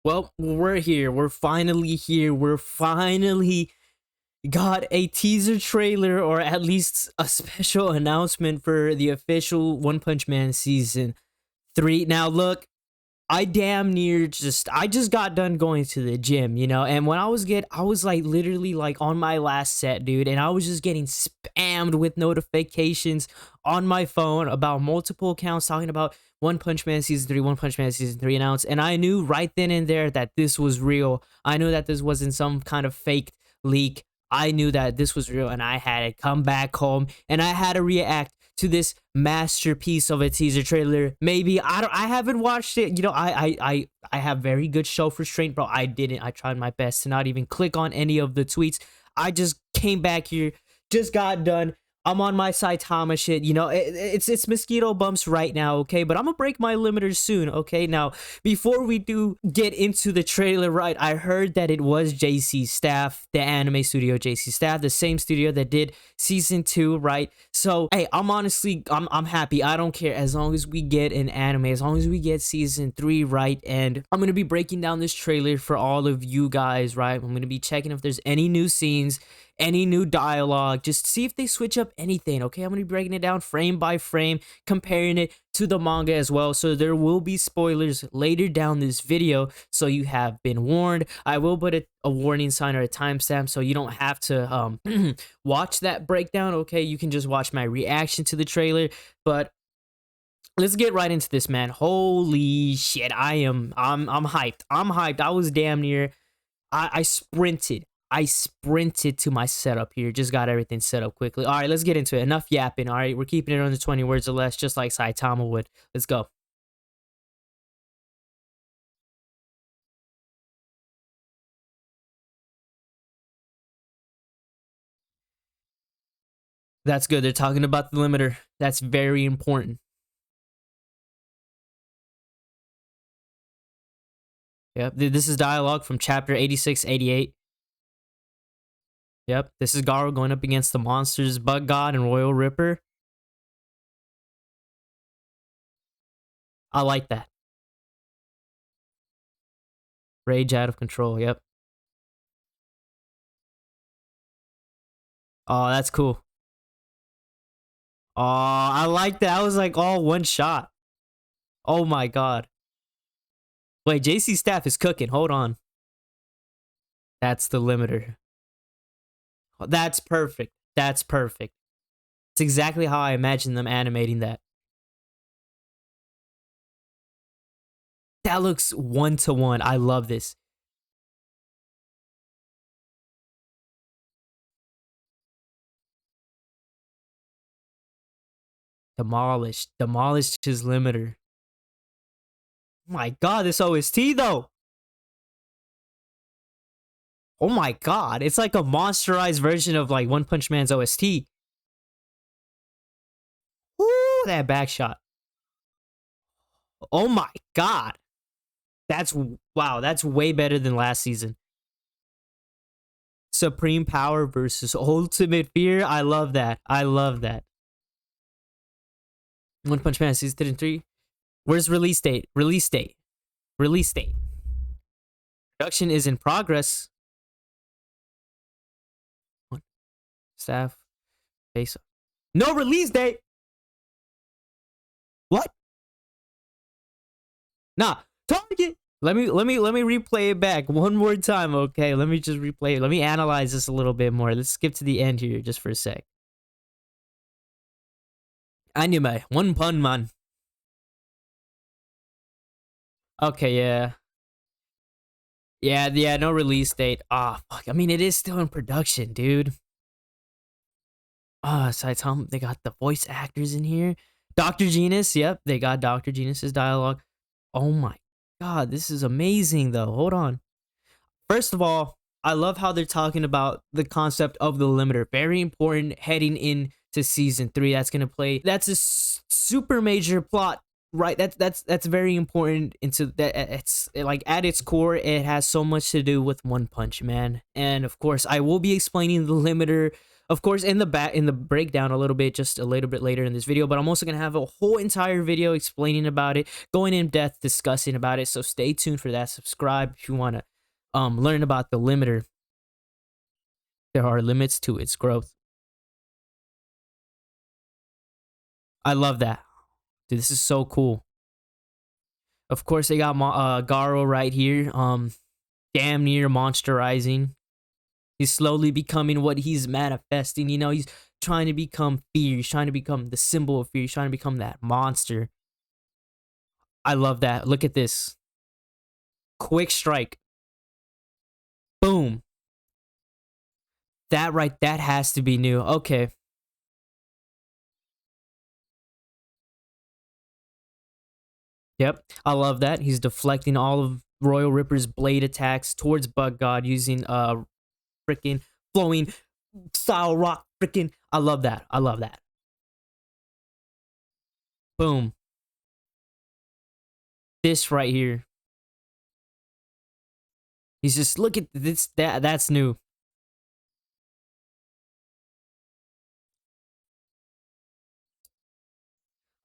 Well, we're here. We're finally here. We're finally got a teaser trailer, or at least a special announcement for the official One Punch Man season 3. Now, look, I just got done going to the gym, and when I was like literally like on my last set, dude, and I was just getting spammed with notifications on my phone about multiple accounts talking about One Punch Man season 3, One Punch Man season 3 announced, and I knew right then and there that this was real. I knew that this wasn't some kind of fake leak. I knew that this was real, and I had to come back home and I had to react to this masterpiece of a teaser trailer. Maybe I haven't watched it. I have very good shelf restraint, bro. I didn't. I tried my best to not even click on any of the tweets. I just came back here, just got done. I'm on my Saitama shit. It's mosquito bumps right now, okay? But I'm gonna break my limiters soon, okay? Now, before we do get into the trailer, right, I heard that it was JC Staff, the anime studio JC Staff, the same studio that did season 2, right? So, hey, I'm happy. I don't care as long as we get an anime, as long as we get season 3, right? And I'm gonna be breaking down this trailer for all of you guys, right? I'm gonna be checking if there's any new scenes, any new dialogue, just see if they switch up anything, okay? I'm gonna be breaking it down frame by frame, comparing it to the manga as well, so there will be spoilers later down this video, so you have been warned. I will put a warning sign or a timestamp so you don't have to watch that breakdown, okay? You can just watch my reaction to the trailer, but let's get right into this, man. Holy shit, I'm hyped. I'm hyped. I was damn near, I sprinted. I sprinted to my setup here. Just got everything set up quickly. All right, let's get into it. Enough yapping. All right, we're keeping it under 20 words or less, just like Saitama would. Let's go. That's good. They're talking about the limiter. That's very important. Yep. This is dialogue from chapter 86, 88. Yep. This is Garo going up against the monsters, Bug God and Royal Ripper. I like that. Rage out of control. Yep. Oh, that's cool. Oh, I like that. I was like all one shot. Oh my god. Wait, JC Staff is cooking. Hold on. That's the limiter. That's perfect. That's perfect. It's exactly how I imagine them animating that. That looks 1-to-1. I love this. Demolished. Demolished his limiter. Oh my god, this OST though. Oh my god, it's like a monsterized version of like One Punch Man's OST. Ooh, that back shot. Oh my god. That's, wow, that's way better than last season. Supreme Power versus Ultimate Fear. I love that. I love that. One Punch Man season 3. Where's release date? Release date. Release date. Production is in progress. Staff. Face. No release date. What? Nah. Target. Let me replay it back one more time, okay? Let me just replay it. Let me analyze this a little bit more. Let's skip to the end here just for a sec. Anime. One Punch Man. Okay, yeah. Yeah, no release date. Ah, fuck. I mean, it is still in production, dude. Saitama, they got the voice actors in here. Dr. Genus, yep, they got Dr. Genus's dialogue. Oh my god, this is amazing, though. Hold on. First of all, I love how they're talking about the concept of the limiter. Very important heading into season 3. That's gonna play. That's a super major plot, right? That's very important. Into that, it's like at its core, it has so much to do with One Punch Man, and of course, I will be explaining the limiter Of course, in the breakdown a little bit, just a little bit later in this video, but I'm also gonna have a whole entire video explaining about it, going in depth, discussing about it. So stay tuned for that. Subscribe if you wanna learn about the limiter. There are limits to its growth. I love that. Dude, this is so cool. Of course, they got Garo right here. Damn near monsterizing. He's slowly becoming what he's manifesting. You know, he's trying to become fear. He's trying to become the symbol of fear. He's trying to become that monster. I love that. Look at this. Quick strike. Boom. That has to be new. Okay. Yep, I love that. He's deflecting all of Royal Ripper's blade attacks towards Bug God using freaking flowing style rock freaking. I love that. I love that. Boom. This right here. He's just look at this. That's new.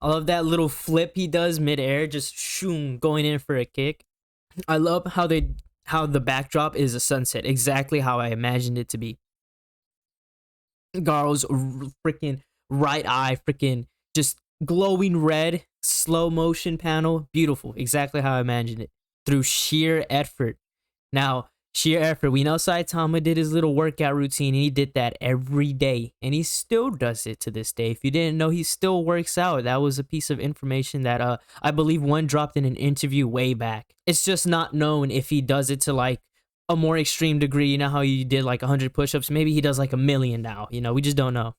I love that little flip he does midair, just shoom, going in for a kick. I love how the backdrop is a sunset, exactly how I imagined it to be. Garo's freaking right eye, freaking just glowing red, slow motion panel, beautiful, exactly how I imagined it. Through sheer effort. Now, sheer effort. We know Saitama did his little workout routine, and he did that every day, and he still does it to this day. If you didn't know, he still works out. That was a piece of information that I believe one dropped in an interview way back. It's just not known if he does it to like a more extreme degree. You know how you did like 100 push-ups? Maybe he does like 1,000,000 now. You know, we just don't know.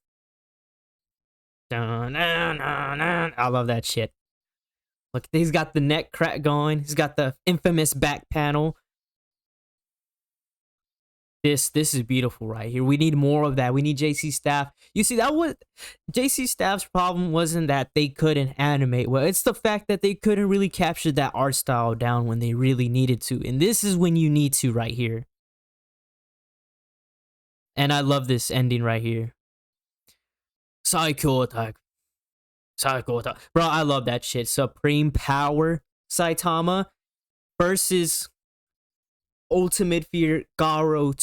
I love that shit. Look, he's got the neck crack going. He's got the infamous back panel. This is beautiful right here. We need more of that. We need JC Staff. You see, that was JC Staff's problem wasn't that they couldn't animate well. It's the fact that they couldn't really capture that art style down when they really needed to. And this is when you need to right here. And I love this ending right here. Psycho attack. Psycho attack. Bro, I love that shit. Supreme Power Saitama versus Ultimate Fear Garo.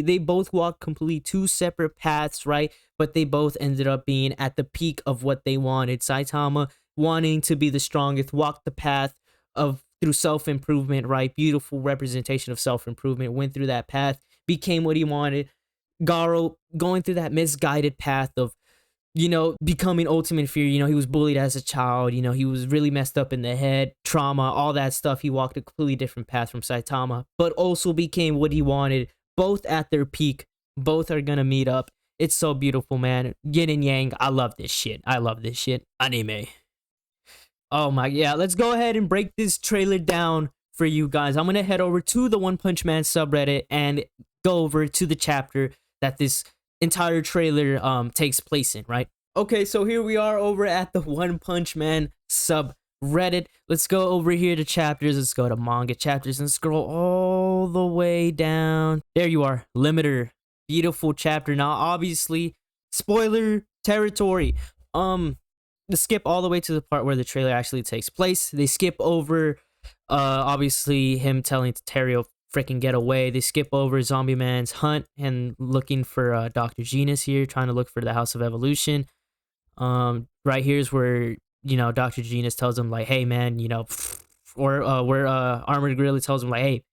They both walk completely two separate paths, right? But they both ended up being at the peak of what they wanted. Saitama wanting to be the strongest, walked the path of through self-improvement, right? Beautiful representation of self-improvement, went through that path, became what he wanted. Garo going through that misguided path of, you know, becoming Ultimate Fear. You know, he was bullied as a child. You know, he was really messed up in the head, trauma, all that stuff. He walked a completely different path from Saitama, but also became what he wanted. Both at their peak. Both are gonna meet up. It's so beautiful, man. Yin and yang. I love this shit. I love this shit. Anime. Oh my, yeah. Let's go ahead and break this trailer down for you guys. I'm gonna head over to the One Punch Man subreddit and go over to the chapter that this entire trailer takes place in, right? Okay, so here we are over at the One Punch Man subreddit. Let's go over here to chapters. Let's go to manga chapters and scroll all the way down. There you are, limiter. Beautiful chapter. Now, obviously, spoiler territory. They skip all the way to the part where the trailer actually takes place. They skip over, obviously, him telling Terrio freaking get away. They skip over Zombie Man's hunt and looking for Dr. Genus here, trying to look for the House of Evolution. Right here's where, you know, Dr. Genus tells him like, hey man, you know, or where Armored Gorilla tells him like, hey,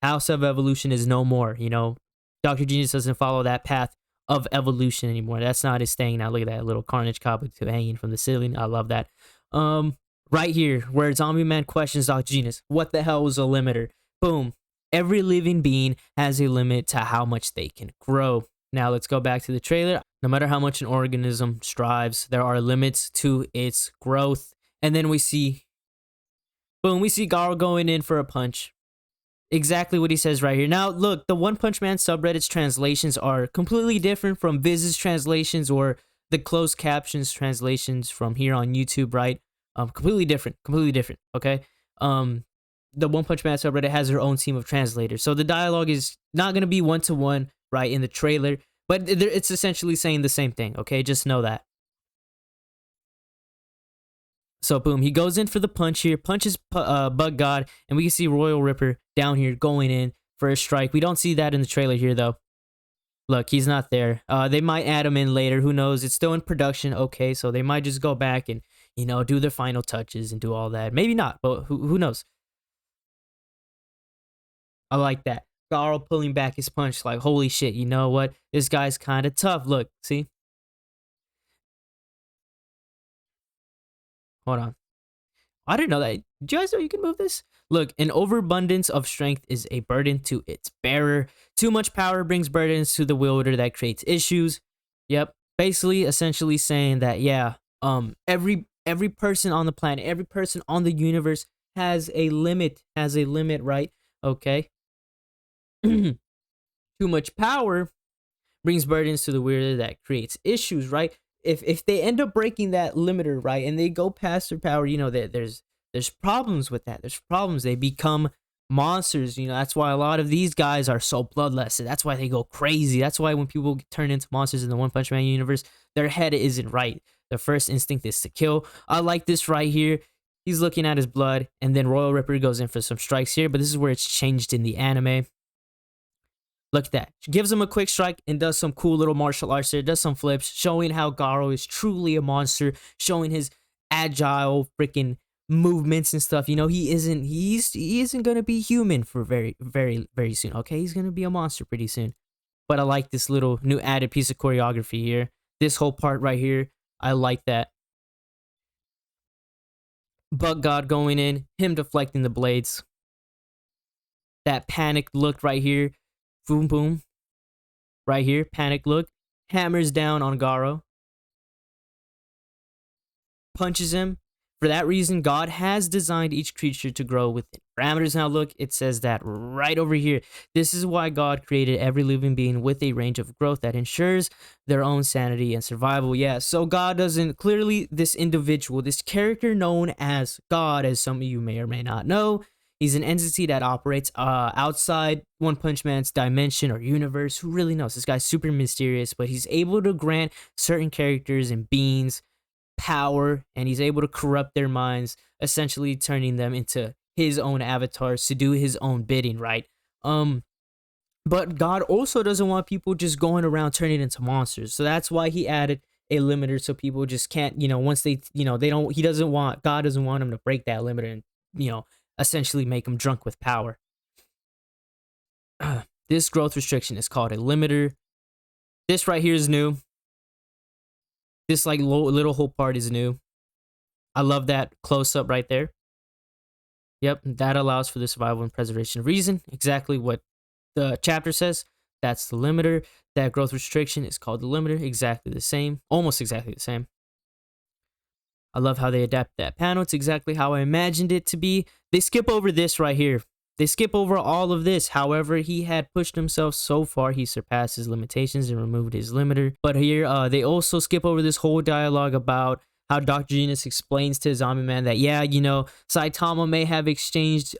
House of Evolution is no more. You know, Dr. Genus doesn't follow that path of evolution anymore. That's not his thing. Now look at that little Carnage Kabuto hanging from the ceiling. I love that. Right here where Zombie Man questions Dr. Genus, what the hell is a limiter? Boom. Every living being has a limit to how much they can grow. Now let's go back to the trailer. No matter how much an organism strives, there are limits to its growth. And then we see, boom, we see Garo going in for a punch. Exactly what he says right here. Now, look, the One Punch Man subreddit's translations are completely different from Viz's translations or the closed captions translations from here on YouTube, right? Completely different, okay? The One Punch Man subreddit has their own team of translators. So the dialogue is not going to be one-to-one, right, in the trailer, but it's essentially saying the same thing. Okay, just know that. So boom, he goes in for the punch here, punches Bug God, and we can see Royal Ripper down here going in for a strike. We don't see that in the trailer here though. Look, he's not there. They might add him in later. Who knows? It's still in production. Okay, so they might just go back and do their final touches and do all that. Maybe not, but who knows? I like that. Garo pulling back his punch, like holy shit. You know what? This guy's kind of tough. Look, see? Hold on. I didn't know that. Did you guys know you can move this? Look, an overabundance of strength is a burden to its bearer. Too much power brings burdens to the wielder that creates issues. Yep. Basically, essentially saying that, yeah, every person on the planet, every person on the universe has a limit, right? Okay. Too much power brings burdens to the wielder that creates issues, right? If they end up breaking that limiter, right, and they go past their power, there's problems with that. There's problems. They become monsters. That's why a lot of these guys are so bloodless. That's why they go crazy. That's why when people turn into monsters in the One Punch Man universe, their head isn't right. Their first instinct is to kill. I like this right here. He's looking at his blood, and then Royal Ripper goes in for some strikes here, but this is where it's changed in the anime. Look at that. She gives him a quick strike and does some cool little martial arts there. Does some flips, showing how Garo is truly a monster, showing his agile freaking movements and stuff. He isn't gonna be human for very, very, very soon. Okay, he's gonna be a monster pretty soon. But I like this little new added piece of choreography here. This whole part right here, I like that. Bug God going in, him deflecting the blades. That panicked look right here. Boom, boom. Right here, panic look. Hammers down on Garo. Punches him. For that reason, God has designed each creature to grow within parameters. Now look, it says that right over here. This is why God created every living being with a range of growth that ensures their own sanity and survival. Yeah, so God doesn't, clearly this individual, this character known as God, as some of you may or may not know, he's an entity that operates outside One Punch Man's dimension or universe. Who really knows? This guy's super mysterious, but he's able to grant certain characters and beings power, and he's able to corrupt their minds, essentially turning them into his own avatars to do his own bidding, right? But God also doesn't want people just going around turning into monsters. So that's why he added a limiter so people just can't, once they, they don't, God doesn't want them to break that limiter and, essentially make them drunk with power. This growth restriction is called a limiter. This right here is new. This like little whole part is new. I love that close up right there. Yep, that allows for the survival and preservation of reason. Exactly what the chapter says. That's the limiter. That growth restriction is called the limiter. Exactly the same. Almost exactly the same. I love how they adapt that panel. It's exactly how I imagined it to be. They skip over this right here. They skip over all of this. However, he had pushed himself so far, he surpassed his limitations and removed his limiter. But here, they also skip over this whole dialogue about how Dr. Genius explains to Zombie Man that, yeah, Saitama may have exchanged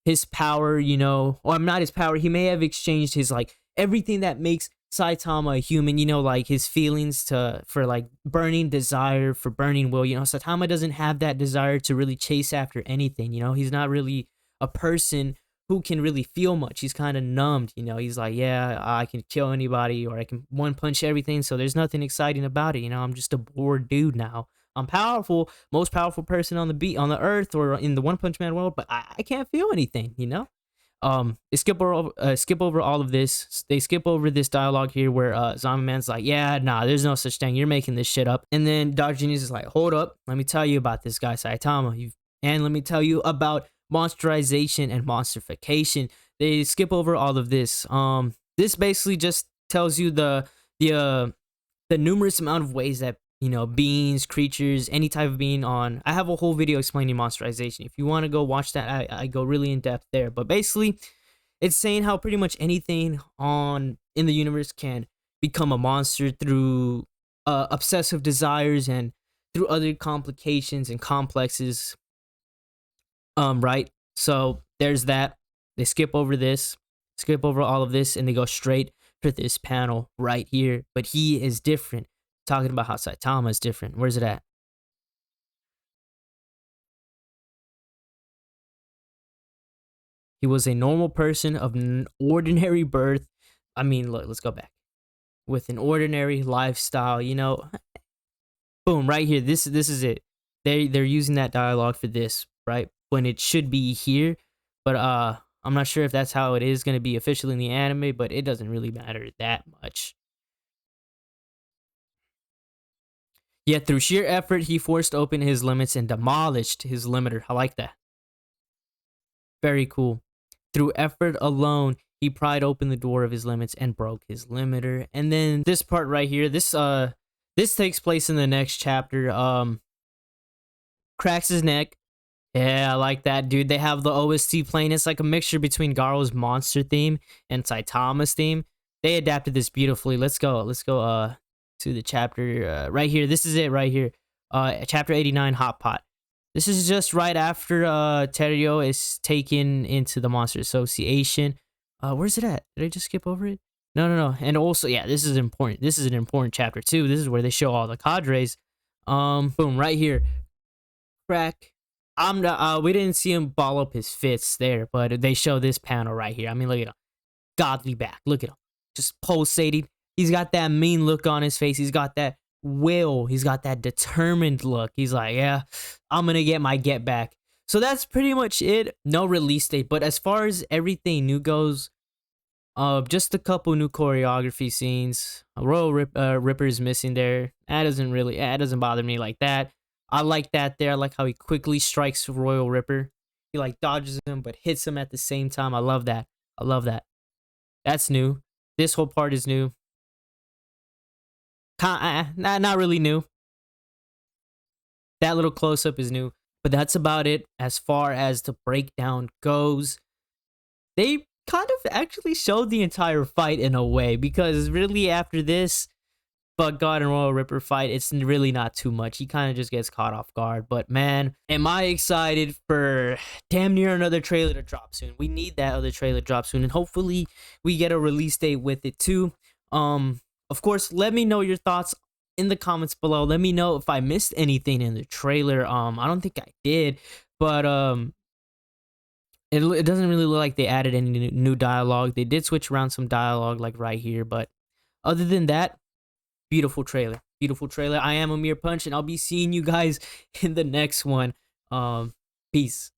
his power, or not his power, he may have exchanged his, like, everything that makes Saitama a human, like his feelings for like burning desire, for burning will. Saitama doesn't have that desire to really chase after anything. He's not really a person who can really feel much. He's kind of numbed. He's like, yeah, I can kill anybody, or I can one punch everything, so there's nothing exciting about it. I'm just a bored dude now. I'm powerful, most powerful person on the earth or in the One Punch Man world, but I can't feel anything. They skip over all of this. They skip over this dialogue here where Zombie Man's like, yeah, nah, there's no such thing. You're making this shit up. And then Dr. Genius is like, hold up, let me tell you about this guy Saitama. And let me tell you about monsterization and monsterification. They skip over all of this. This basically just tells you the numerous amount of ways that beings, creatures, any type of being on. I have a whole video explaining monsterization. If you want to go watch that, I go really in depth there. But basically, it's saying how pretty much anything in the universe can become a monster through obsessive desires and through other complications and complexes. Right? So there's that. They skip over all of this, and they go straight after this panel right here, but he is different. Talking about how Saitama is different. Where's it at? He was a normal person of an ordinary birth. I mean, look, let's go back. With an ordinary lifestyle, you know. Boom, right here. This is it. They're using that dialogue for this, right? When it should be here. But I'm not sure if that's how it is going to be officially in the anime, but it doesn't really matter that much. Yet through sheer effort, he forced open his limits and demolished his limiter. I like that. Very cool. Through effort alone, he pried open the door of his limits and broke his limiter. And then this part right here, this takes place in the next chapter. Cracks his neck. Yeah, I like that, dude. They have the OST playing. It's like a mixture between Garo's monster theme and Saitama's theme. They adapted this beautifully. Let's go. Let's go to the chapter right here. This is it right here. Chapter 89, Hot Pot. This is just right after Terio is taken into the Monster Association. Where's it at? Did I just skip over it? No, no, no. And also, yeah, this is important. This is an important chapter too. This is where they show all the cadres. Boom, right here. Crack. I'm not, we didn't see him ball up his fists there, but they show this panel right here. I mean, look at him. Godly back. Look at him. Just pulsating. He's got that mean look on his face. He's got that will. He's got that determined look. He's like, yeah, I'm gonna get my get back. So that's pretty much it. No release date, but as far as everything new goes, just a couple new choreography scenes. Ripper is missing there. That doesn't bother me like that. I like that there. I like how he quickly strikes Royal Ripper. He like dodges him but hits him at the same time. I love that. I love that. That's new. This whole part is new. Not really new. That little close-up is new. But that's about it as far as the breakdown goes. They kind of actually showed the entire fight in a way, because really after this Bug God and Royal Ripper fight, it's really not too much. He kind of just gets caught off guard. But man, am I excited for damn near another trailer to drop soon. We need that other trailer to drop soon, and hopefully we get a release date with it too. Of course, let me know your thoughts in the comments below. Let me know if I missed anything in the trailer. I don't think I did, but it doesn't really look like they added any new dialogue. They did switch around some dialogue like right here, but other than that, beautiful trailer. Beautiful trailer. I am Amir Punch, and I'll be seeing you guys in the next one. Peace.